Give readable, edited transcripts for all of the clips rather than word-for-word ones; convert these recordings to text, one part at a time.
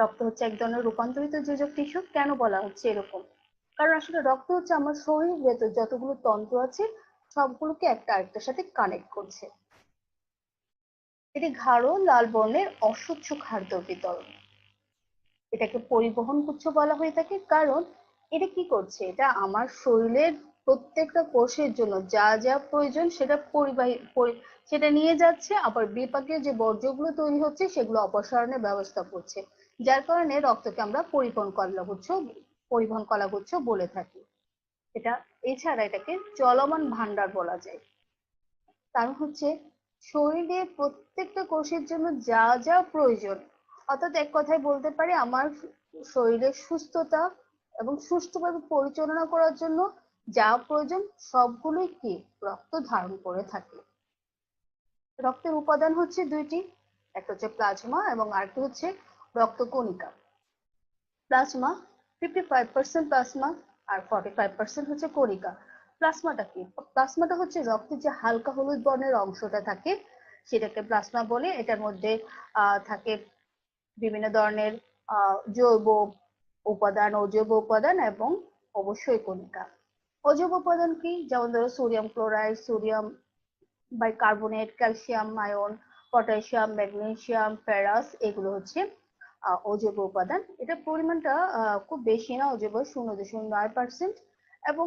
রক্ত হচ্ছে এক ধরনের রূপান্তরিত যোজক টিস্যু। কেন বলা হচ্ছে এরকম? কারণ আসলে রক্ত হচ্ছে আমার শরীর ভেতর যতগুলো তন্ত্র আছে সবগুলোকে একটা আরেকটার সাথে কানেক্ট করছে। এটি গাঢ় লাল বর্ণের অস্বচ্ছ খাদ্য বিতরণ। এটাকে পরিবহন গুচ্ছ বলা হয়ে থাকে, কারণ এটা কি করছে, এটা আমার শরীরের প্রত্যেকটা কোষের জন্য যা যা প্রয়োজন সেটা সেটা নিয়ে যাচ্ছে, আবার বিপাকীয় যে বর্জ্যগুলো তৈরি হচ্ছে সেগুলো অপসারণের ব্যবস্থা করছে, যার কারণে রক্তকে আমরা পরিবহন কলাগুচ্ছ বলে থাকি। এটা এছাড়া এটাকে চলমান ভান্ডার বলা যায়। কারণ হচ্ছে শরীরের প্রত্যেকটা কোষের জন্য যা যা প্রয়োজন, অর্থাৎ এক কথায় বলতে পারি আমার শরীরের সুস্থতা এবং সুষ্ঠুভাবে পরিচালনা করার জন্য যা প্রয়োজন সবগুলোই কি রক্ত ধারণ করে থাকে। রক্তের উপাদান হচ্ছে দুইটি, একটা হচ্ছে প্লাজমা এবং আরেকটা হচ্ছে রক্তকণিকা। প্লাজমা 55% প্লাজমা আর 45% হচ্ছে কণিকা। প্লাজমাটা কি? প্লাজমাটা হচ্ছে রক্তের যে হালকা হলুদ বর্ণের অংশটা থাকে সেটাকে প্লাজমা বলে। এটার মধ্যে থাকে বিভিন্ন ধরনের জৈব উপাদান, অজৈব উপাদান এবং অবশ্যই কণিকা। অজৈব উপাদান কি? যেমন ধরো sodium chloride, sodium bicarbonate, calcium ion, potassium, magnesium, ferrous, এগুলো হচ্ছে অজৈব উপাদান। এটার পরিমাণটা খুব বেশি না, অজৈব 0.9%, এবং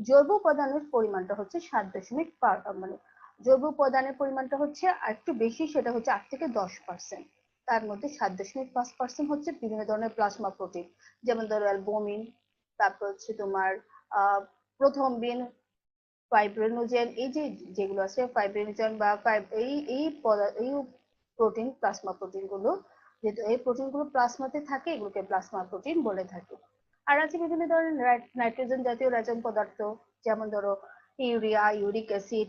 জৈব উপাদানের পরিমাণটা হচ্ছে 7 মানে জৈব উপাদানের পরিমাণটা হচ্ছে একটু বেশি, সেটা হচ্ছে 8 থেকে 10%। তার মধ্যে 7.5% হচ্ছে বিভিন্ন ধরনের প্লাজমা প্রোটিন, যেমন ধরো অ্যালবুমিন, তারপর হচ্ছে তোমার প্রথমবিন, ফাইব্রিনোজেন, এই যে যেগুলো আছে ফাইব্রিনোজেন বা এই প্রোটিন, প্লাজমা প্রোটিন গুলো, যেহেতু এই প্রোটিন গুলো প্লাজমাতে থাকে এগুলোকে প্লাজমা প্রোটিন বলে থাকে। আর আছে বিভিন্ন ধরনের নাইট্রোজেন জাতীয় রাসায়নিক পদার্থ, যেমন ধরো ইউরিয়া, ইউরিক অ্যাসিড,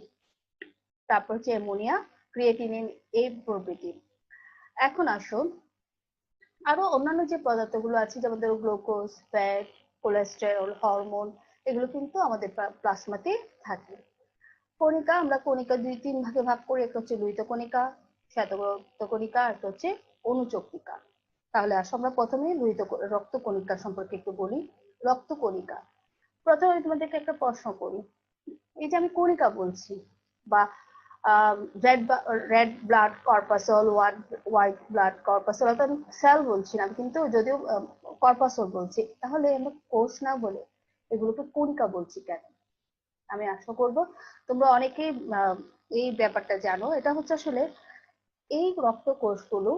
তারপর হচ্ছে অ্যামোনিয়া, ক্রিয়েটিনিন, এই প্রভৃতি। এখন আসো আরো অন্যান্য যে পদার্থগুলো আছে, যেমন ধরো গ্লুকোজ, ফ্যাট, কোলেস্টেরল, হরমোন, এগুলো কিন্তু আমাদের প্লাজমাতে থাকে। কণিকা, আমরা কণিকা 2-3 ভাগে ভাগ করি। একটা হচ্ছে লোহিত কণিকা, শ্বেতরক্ত কণিকা, আর একটা হচ্ছে অনুচক্রিকা। তাহলে আসো আমরা প্রথমে রক্ত কণিকা সম্পর্কে একটু বলি। রক্ত কণিকা, প্রথমে আমি তোমাদেরকে একটা প্রশ্ন করি। এই যে আমি কণিকা বলছি বা red red blood corpuscle, white blood corpuscle, অর্থাৎ সেল বলছি না কিন্তু, যদিও কর্পাসল বলছি, তাহলে আমরা কোষ না বলে এগুলোকে কণিকা বলছি কেন? আমি আশা করব তোমরা অনেকেই এই ব্যাপারটা জানো। এটা হচ্ছে আসলে এই রক্ত কোষগুলো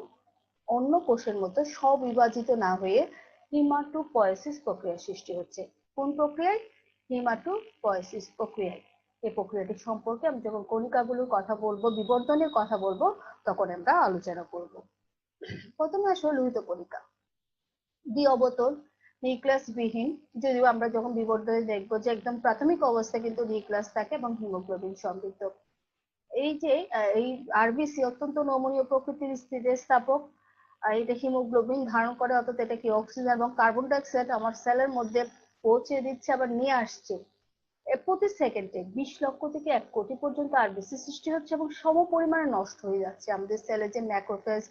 অন্য কোষের মতো স্ববিভাজিত না হয়ে হিমাটোপয়েসিস প্রক্রিয়ার সৃষ্টি হচ্ছে। কোন প্রক্রিয়ায়? হিমাটোপয়েসিস প্রক্রিয়ায়। এই প্রক্রিয়াটি সম্পর্কে আমি যখন কণিকাগুলোর কথা বলবো, বিবর্তনের কথা বলবো, তখন আমরা আলোচনা করব। প্রথমে আসলে লোহিত কণিকা, দ্বিঅবতল নিউক্লিয়াস বিহীন, যদিও আমরা যখন বিবর্তনে দেখবো যে একদম প্রাথমিক অবস্থায় কিন্তু নিউক্লিয়াস থাকে এবং হিমোগ্লোবিন সমৃদ্ধ। এই যে এই আরবিসি অত্যন্ত নমনীয় প্রকৃতির স্থিতিস্থাপক। এটা হিমোগ্লোবিন ধারণ করে, অর্থাৎ এটা কি অক্সিজেন এবং কার্বন ডাই অক্সাইড আমার সেলের মধ্যে পৌঁছে দিচ্ছে, আবার নিয়ে আসছে। প্রতি সেকেন্ডে 20 লক্ষ থেকে 1 কোটি পর্যন্ত আরবিসি সৃষ্টি হচ্ছে এবং সম পরিমাণে নষ্ট হয়ে যাচ্ছে। আমাদের সেলে যে ম্যাক্রোফেজ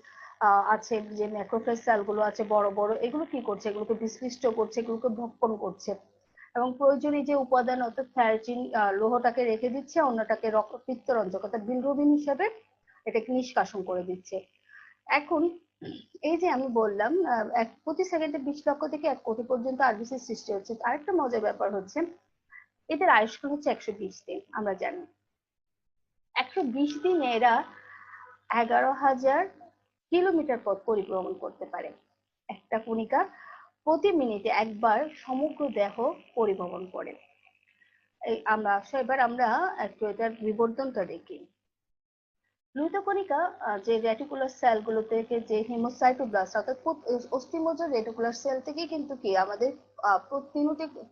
আছে, যে ম্যাক্রোফেজ সেলগুলো আছে বড় বড়, এগুলো কি করছে? এগুলোকে বিস্মিষ্ট করছে, এগুলোকে ভক্ষণ করছে এবং প্রয়োজনীয় যে উপাদান অর্থাৎ ফেররিন লৌহটাকে রেখে দিচ্ছে, অন্যটাকে পিত্তরঞ্জক অর্থাৎ বিলরুবিন হিসেবে এটাকে নিষ্কাশন করে দিচ্ছে। এখন এই যে আমি বললাম প্রতি সেকেন্ডে 20 লক্ষ থেকে 1 কোটি পর্যন্ত আরবিসি সৃষ্টি হচ্ছে। আরেকটা মজার ব্যাপার হচ্ছে এদের আয়ুষ্কাল হচ্ছে 120 দিন। আমরা জানি 120 দিনে এরা 11,000 কিলোমিটার পথ পরিভ্রমণ করতে পারে। একটা কণিকা প্রতি মিনিটে একবার সমগ্র দেহ পরিভ্রমণ করে। এই আমরা এবার আমরা একটু এটার বিবর্তনটা দেখি। লোহিত কণিকা যে রেটিকুলার সেল গুলো থেকে যে হিমোসাইটোব্লাস্ট অর্থাৎ অস্থিমজ্জার রেটিকুলার সেল থেকে কিন্তু কি আমাদের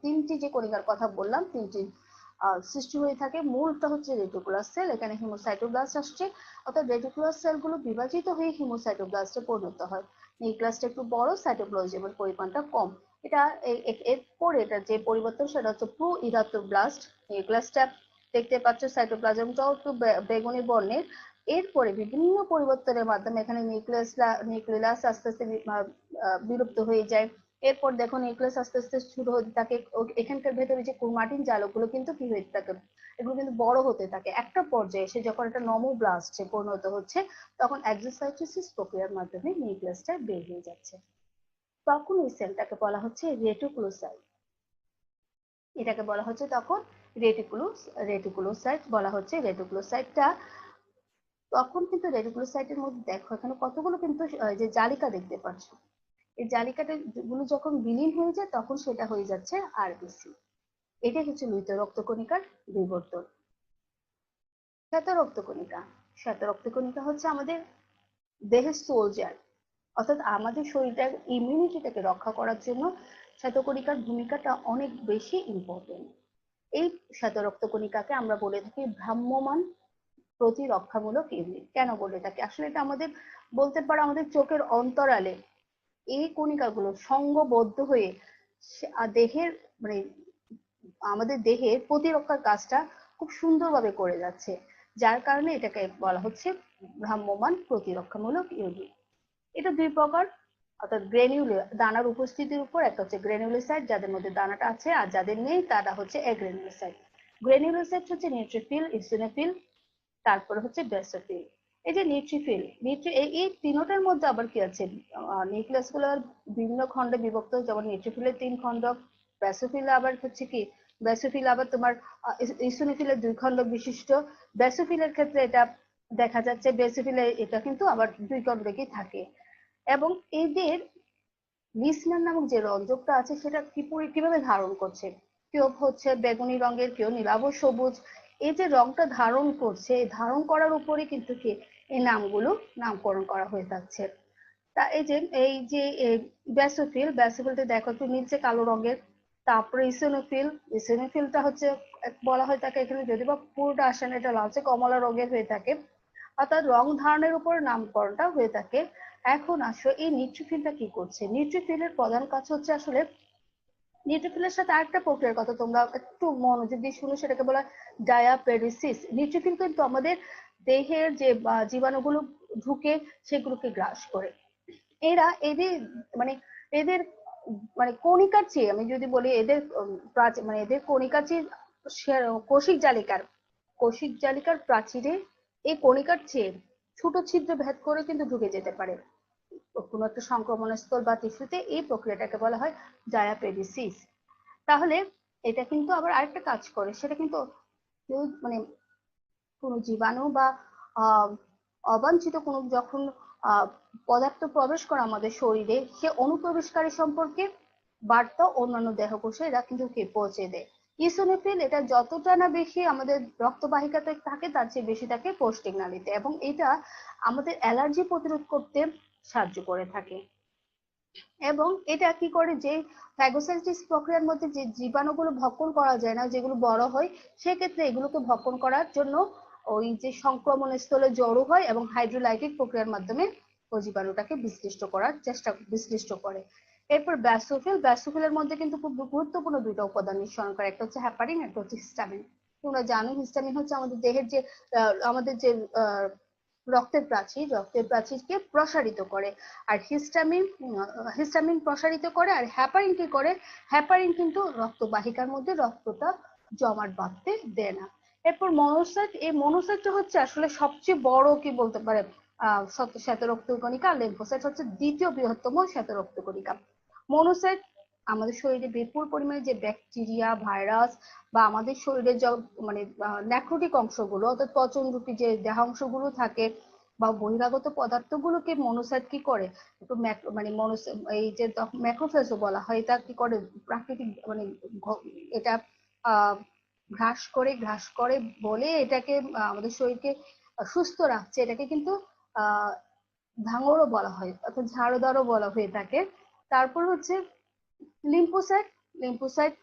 তিনটি যে কণিকার কথা বললাম, তিনটি সৃষ্টি হয়ে থাকে। মূলটা হচ্ছে রেটিকুলার সেল, এখানে হিমোসাইটোব্লাস্ট আসছে, অর্থাৎ রেটিকুলার সেল গুলো বিভাজিত হয়ে হিমোসাইটোব্লাস্টে পরিণত হয়। নিউক্লিয়াসটা একটু বড়, সাইটোপ্লাজমের পরিমাণটা কম। এটা এরপরে এটা যে পরিবর্তন সেটা হচ্ছে প্রো ইরাটোব্লাস্ট। নিউক্লিয়াসটা দেখতে পাচ্ছ সাইটোপ্লাজমটাও একটু বেগুনি বর্ণের। এরপরে বিভিন্ন পরিবর্তনের মাধ্যমে এখানে নিউক্লিয়াস আস্তে আস্তে বিলুপ্ত হয়ে যায়। এরপর দেখো নিউক্লিয়াস আস্তে আস্তে শুরু হতে থাকে, এখানকার ভেতরে যে ক্রোমাটিন জালকগুলো কিন্তু কি হতে থাকে, এগুলো কিন্তু বড় হতে থাকে। একটা পর্যায়ে এসে যখন এটা নমোব্লাস্টে পরিণত হচ্ছে, তখন এক্সোসাইটোসিস প্রক্রিয়ার মাধ্যমে নিউক্লিয়াসটা বের হয়ে যাচ্ছে। তখন এই সেলটাকে বলা হচ্ছে রেটিকুলোসাইট। এটাকে বলা হচ্ছে তখন রেটিকুলোসাইট বলা হচ্ছে। রেটিকুলোসাইটটা তখন কিন্তু রেটিকুলোসাইটের মধ্যে দেখো এখানে কতগুলো কিন্তু যে জালিকা দেখতে পাচ্ছ, এই জালিকাটা গুলো যখন বিলীন হয়ে যায় তখন সেটা হয়ে যাচ্ছে আরবিসি। এটাই হচ্ছে লোহিত রক্তকণিকার বিবর্তন। শ্বেত রক্তকণিকা, শ্বেত রক্তকণিকা হচ্ছে আমাদের দেহের সোলজার, অর্থাৎ আমাদের শরীরটার ইমিউনিটিটাকে রক্ষা করার জন্য শ্বেতকণিকার ভূমিকাটা অনেক বেশি ইম্পর্টেন্ট। এই শ্বেত রক্তকণিকাকে আমরা বলে থাকি ভ্রাম্যমাণ প্রতিরক্ষামূলক ইউনিট। কেন বলে থাকি, আসলে এটা আমাদের বলতে পারো আমাদের চোখের অন্তরালে এই কণিকাগুলো সংঘবদ্ধ হয়ে দেহের মানে আমাদের দেহের প্রতিরক্ষার কাজটা খুব সুন্দরভাবে করে যাচ্ছে, যার কারণে এটাকে বলা হচ্ছে ভ্রাম্যমাণ প্রতিরক্ষামূলক ইউনিট। এটা দুই প্রকার, অর্থাৎ গ্রেনিউলে দানার উপস্থিতির উপর, একটা হচ্ছে গ্রেনিউলোসাইট যাদের মধ্যে দানাটা আছে, আর যাদের নেই তারা হচ্ছে অ্যাগ্রেনুলোসাইট। গ্রেনিউলোসাইট হচ্ছে নিউট্রোফিল, ইসিনোফিল, তারপরে হচ্ছে বেসোফিল। এই যে নিউট্রিফিল এই তিনটার মধ্যে আবার কি আছে, নিউক্লিয়াস গুলো বিভিন্ন খণ্ডে বিভক্ত, যেমন নিউট্রিফিলের 3 খণ্ড, বেসোফিল আবার হচ্ছে কি, বেসোফিল আবার তোমার ইসোনোফিলের 2 খণ্ড বিশিষ্ট। বেসোফিলের ক্ষেত্রে এটা দেখা যাচ্ছে বেসোফিলে এটা কিন্তু আবার 2 খণ্ডে কি থাকে। এবং এদের লিসনার নামক যে রঞ্জকটা আছে সেটা কিভাবে ধারণ করছে, কেউ হচ্ছে বেগুনি রঙের, কেউ নীলাভ সবুজ। এই যে রংটা ধারণ করছে, এই ধারণ করার উপরে কিন্তু কি এই নামগুলো নামকরণ করা হয়ে থাকছে। তা এই যে ব্যাসোফিলটা দেখো একটু নীলচে কালো রঙের। তারপরে ইসোনোফিলটা হচ্ছে বলা হয় তাকে এখানে যদি বা পুরোটা আসে না, এটা লালচে কমলা রঙের হয়ে থাকে, অর্থাৎ রং ধারণের উপর নামকরণটা হয়ে থাকে। এখন আসো এই নিউট্রিফিলটা কি করছে, নিউট্রিফিলের প্রধান কাজ হচ্ছে আসলে নিউট্রিফিলের সাথে আরেকটা প্রক্রিয়ার কথা তোমরা একটু মনোযোগ দিয়ে শুনো, সেটাকে বলা ডায়াপেরিসিস। নিউট্রিফিল কিন্তু আমাদের দেহের যে জীবাণুগুলো ঢুকে সেগুলোকে গ্রাস করে। এদের মানে এদের মানে কণিকার চেয়ে আমি যদি বলি এদের মানে এদের কণিকার চেয়ে কোষিক জালিকার প্রাচীরে এই কণিকার চেয়ে ছোট ছিদ্র ভেদ করে কিন্তু ঢুকে যেতে পারে কোনো একটা সংক্রমণ স্থল বা টিস্যুতে। এই প্রক্রিয়াটাকে বলা হয় ডায়াপেরিসিস। তাহলে এটা কিন্তু আবার আরেকটা কাজ করে, সেটা কিন্তু মানে কোনো জীবাণু বা অবাঞ্ছিত কোনো যখন পদার্থ প্রবেশ করে আমাদের শরীরে, সে অনুপ্রবেশকারী সম্পর্কে বার্তা অন্যান্য দেহকোষে এরা কিন্তু পৌঁছে দেয়। ইসোনোফিল এটা যতটা না বেশি আমাদের রক্তবাহিকাতে থাকে তার চেয়ে বেশি থাকে কোষ্ঠিক নালীতে, এবং এটা আমাদের অ্যালার্জি প্রতিরোধ করতে সাহায্য করে থাকে। এবং এটা কি করে, যে ফ্যাগোসাইটিস প্রক্রিয়ার মধ্যে যে জীবাণুগুলো ভক্ষণ করা যায় না, যেগুলো বড় হয়, সেক্ষেত্রে এগুলোকে ভক্ষণ করার জন্য ওই যে সংক্রমণ স্থলে জড়ো হয় এবং হাইড্রোলাইটিক প্রক্রিয়ার মাধ্যমে ওই জীবাণুটাকে বিশ্লিষ্ট করে। এরপর ব্যাসোফিলের মধ্যে কিন্তু খুব গুরুত্বপূর্ণ 2টা উপাদান নিঃসরণ করে, একটা হচ্ছে হ্যাপারিন, একটা হচ্ছে হিস্টামিন। তোমরা জানো হিস্টামিন হচ্ছে আমাদের দেহের যে আমাদের যে রক্তের প্রাচীরকে প্রসারিত করে, আর হিস্টামিন প্রসারিত করে, আর হ্যাপারিন কি করে, হ্যাপারিন কিন্তু রক্তবাহিকার মধ্যে রক্তটা জমাট বাঁধতে দেয় না। এরপর মনোসাইট, এই মনোসাইটটা হচ্ছে আসলে সবচেয়ে বড় কি বলতে পারে শ্বেত রক্তকণিকা, আর লিম্ফোসাইট হচ্ছে দ্বিতীয় বৃহত্তম শ্বেত রক্তকণিকা। মনোসাইট আমাদের শরীরে বিপুল পরিমাণে যে ব্যাকটেরিয়া, ভাইরাস বা আমাদের শরীরে মানে নেক্রোটিক অংশগুলো, অর্থাৎ পচনরূপী যে দেহাংশগুলো থাকে বা বহিরাগত পদার্থগুলোকে মনোসাইট কি করে, একটু মানে এই যে ম্যাক্রোফেজও বলা হয়, এটা কি করে প্রাকৃতিক মানে এটা ঘ্রাস করে বলে এটাকে আমাদের শরীরকে সুস্থ রাখছে, এটাকে কিন্তু আহ ভাঙরও বলা হয়, অর্থাৎ ঝাড়ুদারও বলা হয়ে থাকে। তারপর হচ্ছে লিম্ফোসাইট। লিম্ফোসাইট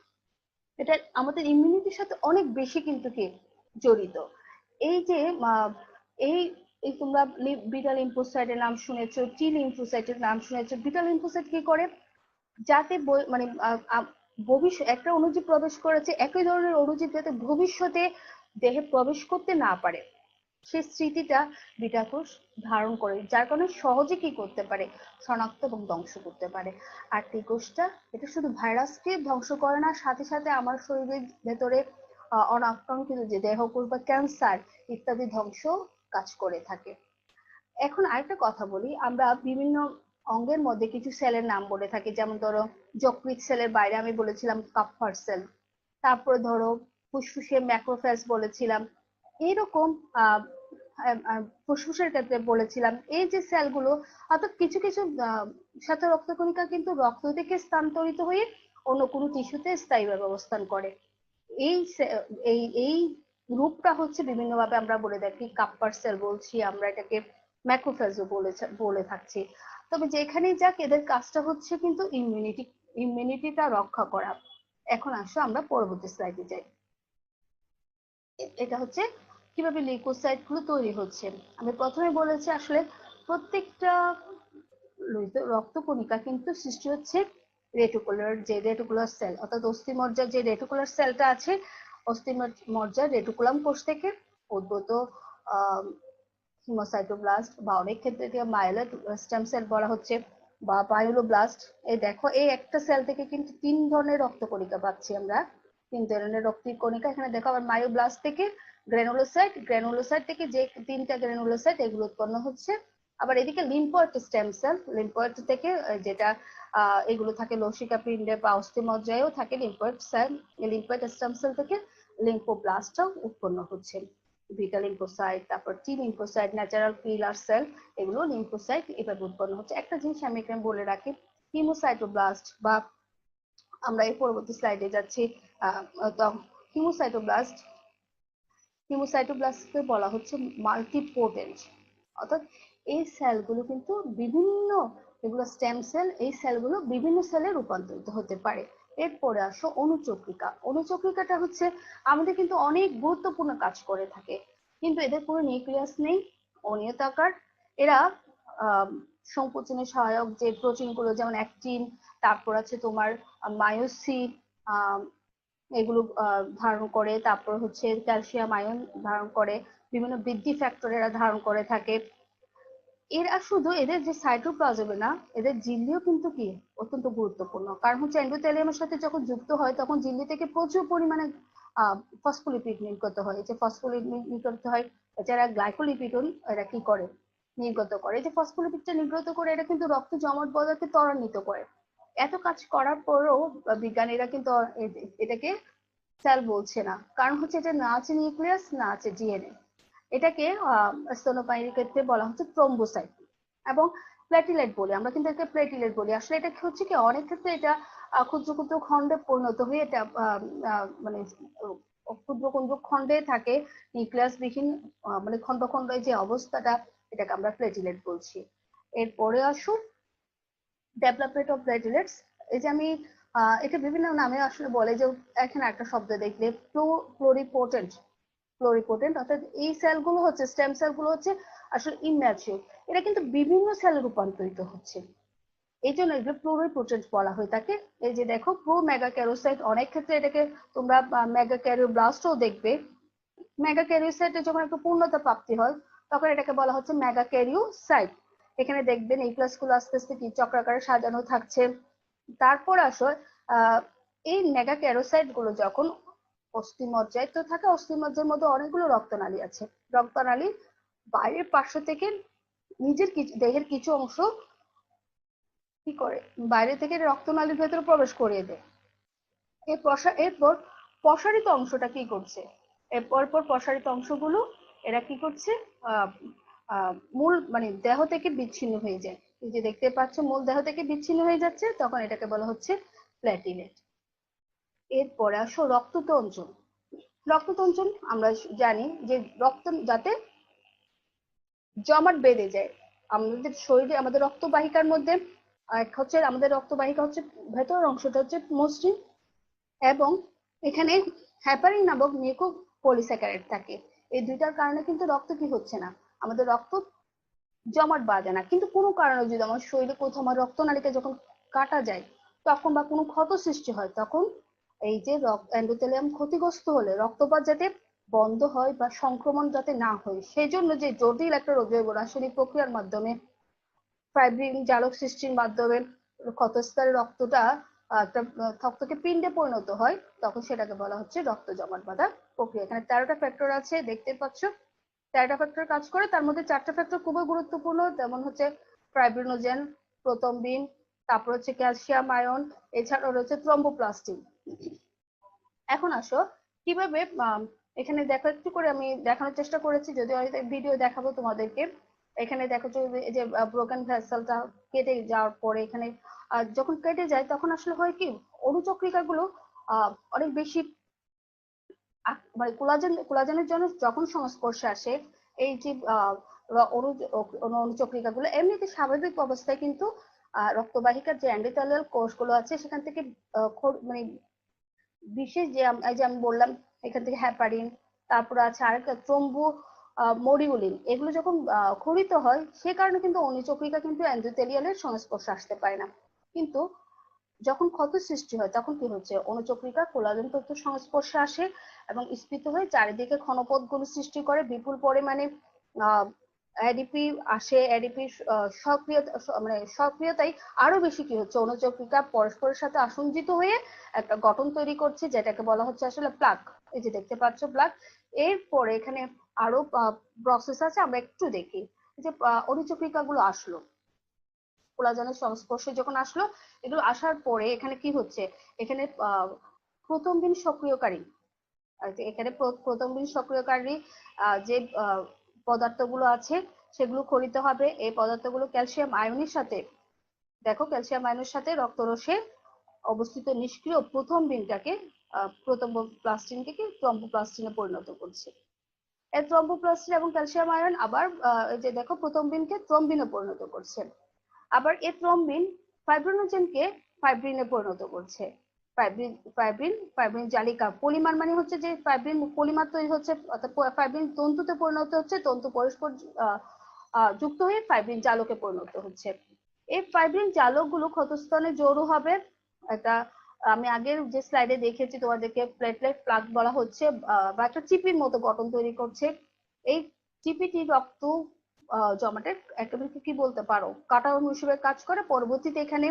এটা আমাদের ইমিউনিটির সাথে অনেক বেশি কিন্তু কি জড়িত। এই যে এই এই তোমরা বিটা লিম্ফোসাইটের নাম শুনেছো, টি লিম্ফোসাইটের নাম শুনেছো। বিটা লিম্ফোসাইট কি করে, যাতে মানে ভবিষ্যৎ একটা অণুজীব প্রবেশ করেছে, একই ধরনের অণুজীব যাতে ভবিষ্যতে দেহে প্রবেশ করতে না পারে, সেই স্মৃতিটা বিটা কোষ ধারণ করে, যার কারণে সহজে কি করতে পারে, শনাক্ত এবং ধ্বংস করতে পারে। আর টি কোষটা এটা শুধু ভাইরাসকে ধ্বংস করে না, সাথে সাথে আমার শরীরের ভেতরে অনাকাঙ্ক্ষিত যে দেহকোষ বা ক্যান্সার ইত্যাদি ধ্বংস কাজ করে থাকে। এখন আরেকটা কথা বলি, আমরা বিভিন্ন অঙ্গের মধ্যে কিছু সেলের নাম বলে থাকি, যেমন ধরো যকৃৎ সেলের বাইরে আমি বলেছিলাম কাপ্পার সেল, তারপরে ধরো ফুসফুসে ম্যাক্রোফেজ বলেছিলাম, এইরকম আহ ফুসফুসের ক্ষেত্রে বলেছিলাম। এই যে সেলগুলো, অর্থাৎ কিছু কিছু শ্বেত রক্তকণিকা কিন্তু রক্ত থেকে স্থানান্তরিত হয়ে অন্য কোনো টিস্যুতে স্থায়ীভাবে অবস্থান করে। এই এই এই রূপটা হচ্ছে বিভিন্নভাবে আমরা বলে থাকি, কাপ্পার সেল বলছি আমরা এটাকে, ম্যাক্রোফেজও বলে থাকছি। তবে যেখানেই যাক এদের কাজটা হচ্ছে কিন্তু ইমিউনিটিটা রক্ষা করা। এখন আসো আমরা পরবর্তী স্লাইডে যাই। এটা হচ্ছে কিভাবে লিউকোসাইট গুলো তৈরি হচ্ছে। আমি প্রথমে বলেছি আসলে প্রত্যেকটা রক্তকণিকা কিন্তু সৃষ্টি হচ্ছে রেটিকুলার সেল, অর্থাৎ অস্থিমজ্জার যে রেটিকুলার সেলটা আছে, অস্থিমজ্জার রেটিকুলাম কোষ থেকে উদ্ভূত হিমোসাইটোব্লাস্ট, বা অনেক ক্ষেত্রে এটাকে মাইলয়েড স্টেম সেল বলা হচ্ছে, বা পাইলোব্লাস্ট। এই দেখো এই একটা সেল থেকে কিন্তু 3 ধরনের রক্তকণিকা পাচ্ছি আমরা, 3 ধরনের রক্তকণিকা এখানে দেখো। আবার মায়োব্লাস্ট থেকে গ্রানুলোসাইট থেকে যে 3টা গ্রানুলোসাইট এগুলো উৎপন্ন হচ্ছে। আবার এদিকে লিম্ফোয়েড স্টেম সেল, লিম্ফোয়েড থেকে যেটা এগুলো থাকে লসিকা পিণ্ডে বা অস্থিমজ্জায়ও থাকে লিম্ফোয়েড সেল, এই লিম্ফোয়েড স্টেম সেল থেকে লিম্ফোব্লাস্টও উৎপন্ন হচ্ছে। বিটা লিম্ফোসাইট, তারপর টি লিম্ফোসাইট, ন্যাচারাল কিলার সেল, এগুলো লিম্ফোসাইট এভাবে উৎপন্ন হচ্ছে। একটা জিনিস আমি এখানে বলে রাখি, হিমোসাইটোব্লাস্ট বা আমরা এই পরবর্তী স্লাইডে যাচ্ছি, হিমোসাইটোব্লাস্ট, হিমোসাইটোব্লাস্টকে বলা হচ্ছে মাল্টিপোটেন্ট, অর্থাৎ এই সেলগুলো কিন্তু বিভিন্ন, এগুলো স্টেম সেল, এই সেলগুলো বিভিন্ন সেলে রূপান্তরিত হতে পারে। এরপরে আসো অনুচক্রিকা। অনুচক্রিকাটা হচ্ছে আমাদের কিন্তু অনেক গুরুত্বপূর্ণ কাজ করে থাকে, কিন্তু এদের কোনো নিউক্লিয়াস নেই, অনিয়তাকার। এরা সংকোচনে সহায়ক যে প্রোটিনগুলো যেমন অ্যাক্টিন, তারপর আছে তোমার মায়োসিন, এগুলো ধারণ করে, তারপর হচ্ছে ক্যালসিয়াম আয়ন ধারণ করে, বিভিন্ন বৃদ্ধি ফ্যাক্টর এরা ধারণ করে থাকে। এরা শুধু এদের যে সাইটোপ্লাজমে না, এদের ঝিল্লিও কিন্তু কি অত্যন্ত গুরুত্বপূর্ণ, কারণ হচ্ছে এন্ডোথেলিয়ামের সাথে যখন যুক্ত হয় তখন ঝিল্লি থেকে প্রচুর পরিমাণে ফসফোলিপিড নির্গত হয়। যে ফসফোলিপিড নির্গত হয়, এছাড়া গ্লাইকোলিপিডও এরা কি করে, নির্গত করে। যে ফসফোলিপিডটা নির্গত করে এটা কিন্তু রক্ত জমাট বাঁধাকে ত্বরান্বিত করে। এত কাজ করার পরেও বিজ্ঞানীরা কিন্তু এটাকে সেল বলছে না, কারণ হচ্ছে এটা না আছে নিউক্লিয়াস, না আছে ডিএনএ। এটাকে স্তন্যপায়ীর ক্ষেত্রে বলা হচ্ছে থ্রম্বোসাইট এবং প্লেটিলেট বলি আমরা, কিন্তু এটাকে প্লেটিলেট বলি। আসলে এটা হচ্ছে কি অনেক ক্ষেত্রে এটা ক্ষুদ্র ক্ষুদ্র খণ্ডে পরিণত হয়ে এটা মানে ক্ষুদ্র ক্ষুদ্র খণ্ডে থাকে, নিউক্লিয়াস বিহীন, মানে খণ্ড খণ্ড যে অবস্থাটা, এটাকে আমরা প্লেটিলেট বলছি। এরপরে আসুন ডেভেলপমেন্ট অফ প্লেটিলেটস। এই যে আমি এটা বিভিন্ন নামে আসলে বলে, যে এখানে একটা শব্দ দেখলে প্লোরিপোটেন্ট, প্লোরিপোটেন্ট, অর্থাৎ এই সেলগুলো হচ্ছে, স্টেম সেলগুলো হচ্ছে আসলে ইম্যাচিউর, এটা কিন্তু বিভিন্ন সেলে রূপান্তরিত হচ্ছে, এই জন্য এগুলো প্লুরিপোটেন্ট বলা হয়ে থাকে। এই যে দেখো প্রো মেগাক্যারোসাইট, অনেক ক্ষেত্রে এটাকে তোমরা মেগাক্যারিওব্লাস্টও দেখবে। মেগাক্যারিওসাইটে যখন একটু পূর্ণতা প্রাপ্তি হয় তখন এটাকে বলা হচ্ছে মেগাক্যারিওসাইট। এখানে দেখবেন নিউক্লিয়াস গুলো আস্তে আস্তে কি চক্রাকারে সাজানো থাকছে। তারপর আসো এই মেগাক্যারোসাইট গুলো যখন অস্থিমজ্জায় তো থাকে, অস্থিমজ্জার মধ্যে অনেকগুলো রক্তনালী আছে, রক্তনালী বাইরের পার্শ্ব থেকে নিজের দেহের কিছু অংশ কি করে, বাইরে থেকে রক্তনালীর ভেতরে প্রবেশ করিয়ে দেয়। এরপর প্রসারিত অংশটা কি করছে, এরপর প্রসারিত অংশগুলো এরা কি করছে, মূল মানে দেহ থেকে বিচ্ছিন্ন হয়ে যায়। এই যে দেখতে পাচ্ছ মূল দেহ থেকে বিচ্ছিন্ন হয়ে যাচ্ছে, তখন এটাকে বলা হচ্ছে প্ল্যাটিলেট। এরপরে আসো রক্ততঞ্চন। রক্ততঞ্চন আমরা জানি যে রক্ত যাতে জমাট বেঁধে যায় আমাদের শরীরে, আমাদের রক্তবাহিকার মধ্যে হচ্ছে, আমাদের রক্তবাহিকা হচ্ছে ভেতরের অংশটা হচ্ছে মসৃণ, এবং এখানে হ্যাপারিন নামক মিউকোপলিস্যাকারাইড থাকে। এই দুইটার কারণে কিন্তু রক্ত কি হচ্ছে না, আমাদের রক্ত জমাট বাঁধে না। কিন্তু কোনো কারণে যদি আমার শরীরে কোথাও আমার রক্তনালীকে যখন কাটা যায় তখন, বা কোনো ক্ষত সৃষ্টি হয় তখন, এই যে এন্ডোথেলিয়াম ক্ষতিগ্রস্ত হলে রক্তপাত যাতে বন্ধ হয় বা সংক্রমণ যাতে না হয় সেই জন্য যে জটিল একটা জৈব রাসায়নিক প্রক্রিয়ার মাধ্যমে ফাইব্রিন জালক সৃষ্টির মাধ্যমে ক্ষতস্থানের রক্তটা একটা রক্তকে পিণ্ডে পরিণত হয়, তখন সেটাকে বলা হচ্ছে রক্ত জমাট বাঁধা প্রক্রিয়া। এখানে 13টা ফ্যাক্টর আছে, দেখতে পাচ্ছ 13টা ফ্যাক্টর কাজ করে। তার মধ্যে 4টা ফ্যাক্টর খুবই গুরুত্বপূর্ণ, যেমন হচ্ছে ফাইব্রিনোজেন, প্রোথম্বিন, তারপর হচ্ছে ক্যালসিয়াম আয়ন, এছাড়াও রয়েছে থ্রম্বোপ্লাস্টিন। এখন আসো কিভাবে এখানে দেখো, একটু করে আমি দেখানোর চেষ্টা করেছি, যদিও ভিডিও দেখাবো তোমাদেরকে। এখানে দেখো যে ব্রোকেন ভেসেলটা কেটে যাওয়ার পরে এখানে যখন কেটে যায় তখন আসলে হয় কি, অণুচক্রিকা গুলো অনেক বেশি মানে কোলাজেনের জন্য যখন সংস্পর্শে আসে এই যে অণুচক্রিকা গুলো এমনিতে স্বাভাবিক অবস্থায় কিন্তু রক্তবাহিকার যে এন্ডোথেলিয়াল কোষগুলো আছে সেখান থেকে মানে বিশেষ যে আমি বললাম এখান থেকে হ্যাপারিন, তারপরে আছে আরেকটা থ্রম্বো মডিউলিন, এগুলো যখন ক্ষরিত হয় সে কারণে কিন্তু অণুচক্রিকা কিন্তু এন্ডোথেলিয়ালের সংস্পর্শে আসতে পারে না। কিন্তু যখন ক্ষত সৃষ্টি হয় তখন কি হচ্ছে, অণুচক্রিকা কোলাজেন তন্তুর সংস্পর্শে আসে এবং স্ফীত হয়ে চারিদিকে ঘনপথগুলো সৃষ্টি করে, বিপুল পরিমাণে এডিপি আসে। এডিপি সক্রিয়তা মানে সক্রিয়তাই আরো বেশি কি হচ্ছে, অণুচক্রিকা পরস্পরের সাথে আসঞ্জিত হয়ে একটা গঠন তৈরি করছে যেটাকে বলা হচ্ছে আসলে প্লাক। এই যে দেখতে পাচ্ছ প্লাক। এরপরে এখানে আরো প্রসেস আছে, আমরা একটু দেখি। যে অণুচক্রিকা গুলো আসলো, কোলাজেনের সংস্পর্শে যখন আসলো, এগুলো আসার পরে এখানে কি হচ্ছে, এখানে প্রথম দিন সক্রিয়কারী, এখানে প্রথম দিন সক্রিয়কারী যে পদার্থগুলো আছে সেগুলো ক্ষরিত হবে। এই পদার্থগুলো ক্যালসিয়াম আয়নের সাথে, দেখো ক্যালসিয়াম আয়নের সাথে রক্তরসে অবস্থিত নিষ্ক্রিয় প্রথম দিনটাকে প্রোটোপ্লাস্টিন থেকে থ্রম্বোপ্লাস্টিনে পরিণত করছে। এই থ্রম্বোপ্লাস্টিন এবং ক্যালসিয়াম আয়ন আবার এই যে দেখো প্রথম দিনকে থ্রম্বিনে পরিণত করছে। আবার এই থ্রম্বিন ফাইব্রিনোজেনকে ফাইব্রিনে পরিণত করছে। ফাইব্রিন জালিকা পলিমার মানে হচ্ছে যে ফাইব্রিন পলিমার তৈরি হচ্ছে, অর্থাৎ ফাইব্রিন তন্তুতে পরিণত হচ্ছে, তন্তু পরস্পর যুক্ত হয়ে ফাইব্রিন জালকে পরিণত হচ্ছে। এই ফাইব্রিন জালকগুলো ক্ষতস্থানে জড়ো হবে। একটা আমি আগের যে স্লাইডে দেখেছি তোমাদেরকে প্লেটলেট প্লাগ বলা হচ্ছে, বা একটা চিপির মতো গঠন তৈরি করছে। এই চিপিটি রক্ত জমাটের একেবারে কি বলতে পারো কাঠামো হিসেবে কাজ করে। পরবর্তীতে এখানে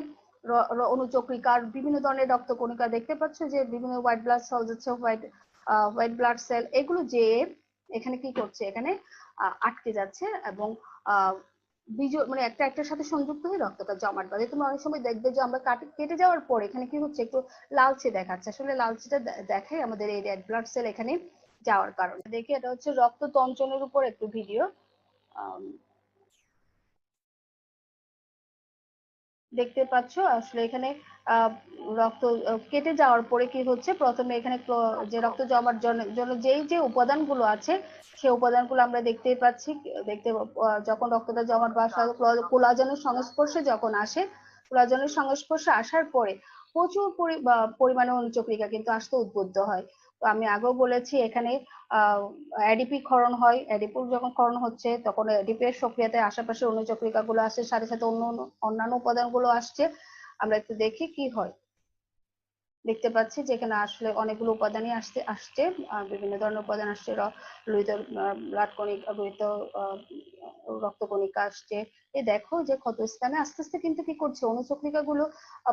অণুচক্রিকার বিভিন্ন ধরনের রক্তকণিকা দেখতে পাচ্ছ, যে বিভিন্ন হোয়াইট ব্লাড সেল হচ্ছে, হোয়াইট ব্লাড সেল, এগুলো যে এখানে কি করছে, এখানে আটকে যাচ্ছে এবং মানে একটা একটার সাথে সংযুক্ত হয়ে রক্তটা জমাট বাঁধে। তুমি অনেক সময় দেখবে যে আমরা কেটে যাওয়ার পর এখানে কি হচ্ছে, একটু লালচে দেখাচ্ছে, আসলে লালচেটা দেখাই আমাদের এই রেড ব্লাড সেল এখানে যাওয়ার কারণে। দেখি এটা হচ্ছে রক্ত তঞ্চনের উপর একটু ভিডিও। দেখতে পাচ্ছ আসলে এখানে রক্ত কেটে যাওয়ার পরে কি হচ্ছে, প্রথমে এখানে যে রক্ত জমার জন্য যেই যে উপাদানগুলো আছে সেই উপাদানগুলো আমরা দেখতেই পাচ্ছি। দেখতে যখন রক্তটা জমাট বাসা কোলাজেনের সংস্পর্শে যখন আসে, কোলাজেনের সংস্পর্শে আসার পরে প্রচুর পরিমাণে অণুচক্রিকা কিন্তু আসতে উদ্বুদ্ধ হয়। তো আমি আগেও বলেছি এখানে এডিপি ক্ষরণ হয়, এডিপি যখন ক্ষরণ হচ্ছে তখন এডিপি এর সক্রিয়তায় আশেপাশে অণুচক্রিকা গুলো আসছে, সাথে সাথে অন্যান্য উপাদান গুলো আসছে। আমরা একটু দেখি কি হয়। দেখতে পাচ্ছি যেখানে আসলে অনেকগুলো উপাদানই আসছে বিভিন্ন ধরনের উপাদান আসছে, লোহিত ব্লাড কণিকা, লোহিত রক্তকণিকা আসছে। এই দেখো যে ক্ষতস্থানে আস্তে আস্তে কিন্তু কি করছে, অণুচক্রিকা গুলো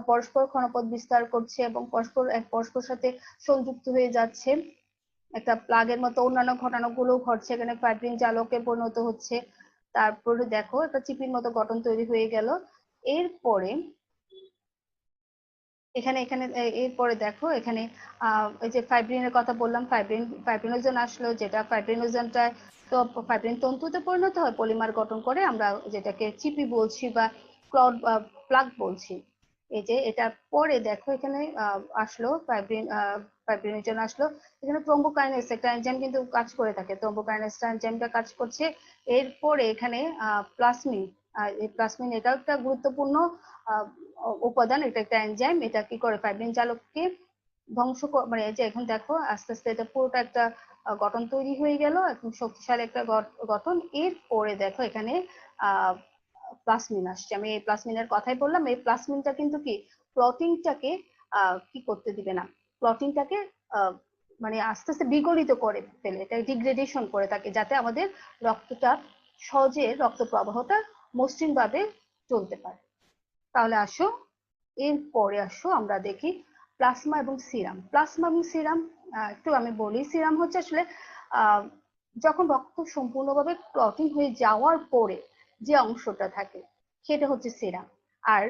পরস্পর ঘনপথ বিস্তার করছে এবং পরস্পর সাথে সংযুক্ত হয়ে যাচ্ছে। একটা প্লাগের মতো অন্যান্য ঘটনাগুলো ঘটছে, এখানে ফাইব্রিন জালকে পরিণত হচ্ছে। তারপরে দেখো একটা চিপির মতো গঠন তৈরি হয়ে গেল। এরপরে এখানে এখানে এরপরে দেখো এখানে এই যে ফাইব্রিনের কথা বললাম, ফাইব্রিনোজেন আসলো, যেটা ফাইব্রিনোজেনটা তো ফাইব্রিন তন্তুতে পরিণত হয়, পলিমার গঠন করে, আমরা যেটাকে চিপি বলছি বা ক্লড প্লাগ বলছি। এই যে এটা পরে দেখো এখানে আসলো ফাইব্রিনোজেন আসলো, এখানে থ্রম্বোকাইনেস একটা এনজাইম কিন্তু কাজ করে থাকে, থ্রম্বোকাইনেস এনজাইমটা কাজ করছে। এরপরে এখানে প্লাসমিন, এই প্লাসমিন এটাও একটা গুরুত্বপূর্ণ উপাদান, এটা একটা এনজাইম, এটা কি করে ফাইব্রিন জালককে ধ্বংস মানে এই যে এখন দেখো আস্তে আস্তে এটা পুরোটা একটা গঠন তৈরি হয়ে গেল, একদম শক্তিশালী একটা গঠন। এরপরে দেখো এখানে আহ প্লাসমিন আসছে, আমি এই প্লাসমিনের কথাই বললাম। এই প্লাসমিনটা কিন্তু কি ক্লটিংটাকে কি করতে দিবে না, ক্লটিংটাকে মানে আস্তে আস্তে বিগলিত করে ফেলে, এটা ডিগ্রেডেশন করে থাকে, যাতে আমাদের রক্তটা সহজে রক্ত প্রবাহটা মসৃণ ভাবে চলতে পারে। তাহলে আসো এরপরে আসো আমরা দেখি প্লাজমা এবং সিরাম। প্লাজমা এবং সিরাম একটু আমি বলি, সিরাম হচ্ছে আসলে যখন রক্ত সম্পূর্ণভাবে ক্লটিং হয়ে যাওয়ার পরে যে অংশটা থাকে সেটা হচ্ছে সিরাম। আর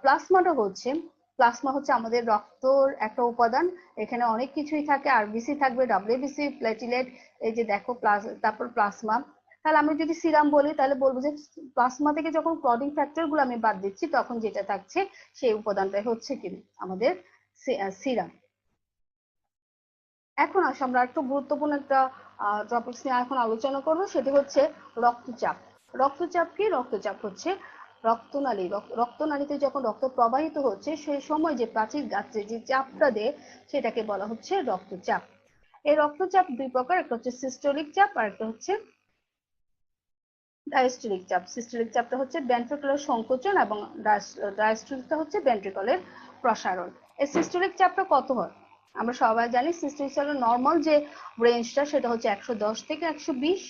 প্লাজমাটা হচ্ছে, প্লাজমা হচ্ছে আমাদের রক্তর একটা উপাদান, এখানে অনেক কিছুই থাকে, আরবিসি থাকবে, ডাব্লিউবিসি, প্লেটিলেট, এই যে দেখো তারপর প্লাজমা। তাহলে আমি যদি সিরাম বলি তাহলে বলবো যে প্লাজমা থেকে যখন ক্লটিং ফ্যাক্টর গুলো আমি বাদ দিচ্ছি তখন যেটা থাকছে সেই উপাদানটাই হচ্ছে কি আমাদের সিরাম। এখন আসো আমরা একটু গুরুত্বপূর্ণ একটা টপিকস নিয়ে এখন আলোচনা করবো, সেটি হচ্ছে রক্তচাপ। রক্তচাপ কি? রক্তচাপ হচ্ছে রক্তনালী, রক্তনালীতে যখন রক্ত প্রবাহিত হচ্ছে সেই সময় যে প্রাচীর গাছে যে চাপটা দেয় সেটাকে বলা হচ্ছে রক্তচাপ। এই রক্তচাপ দুই প্রকার, একটা হচ্ছে সিস্টোলিক চাপ আর একটা হচ্ছে ডায়াস্টোলিক চাপ। সিস্টোলিক চাপটা হচ্ছে ভেন্ট্রিকুলার সংকোচন এবং ডায়াস্টোলিকটা হচ্ছে ভেন্ট্রিকলের প্রসারণ। এই সিস্টোলিক চাপটা কত হয়? আমরা সবাই জানি সিস্টোলিক চাপের নর্মাল যে রেঞ্জটা সেটা হচ্ছে 110 থেকে 120